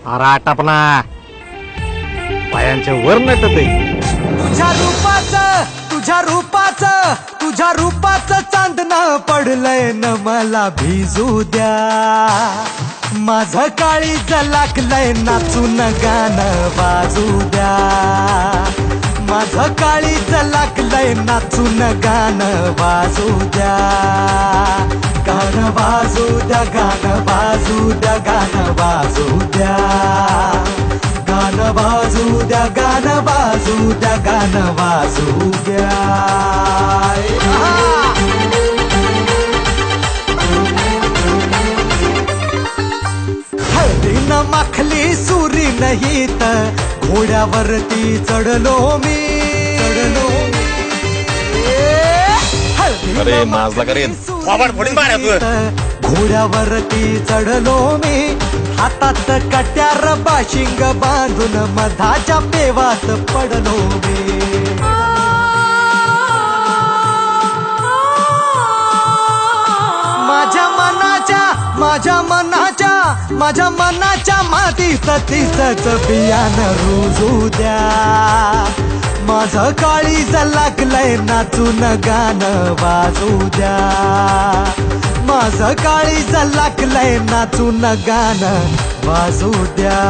अरे आटापना पायांच्या वर नटत आहे. तुझ्या रूपाचं चांदणं पडलंय न मला भिजू द्या. माझं काळीज लागलंय नाचून गाणं वाजू द्या. माझं काळीज लागलंय नाचून गाणं वाजू द्या. गाणं वाजू द्या, गाणं वाजू द्या, गाणं वाजू द्या. गाणं वाजू द्या, गाणं वाजू द्या, गाणं वाजू द्या. हळदीनं माखली सुरी नाही तर घोड्यावरती चढलो मी. अरे माझला करे घोड्यावरती चढलो मी. हातात कट्यार बाशिंग बांधून मधाच्या पेवात पडलो मी. माझ्या मनाच्या मातीत तिसच बियाणं रुजू द्या. माझं काळीज लागलंय नाचून गाणं वाजू द्या. माझं काळीज लागलंय नाचून गाणं वाजू द्या.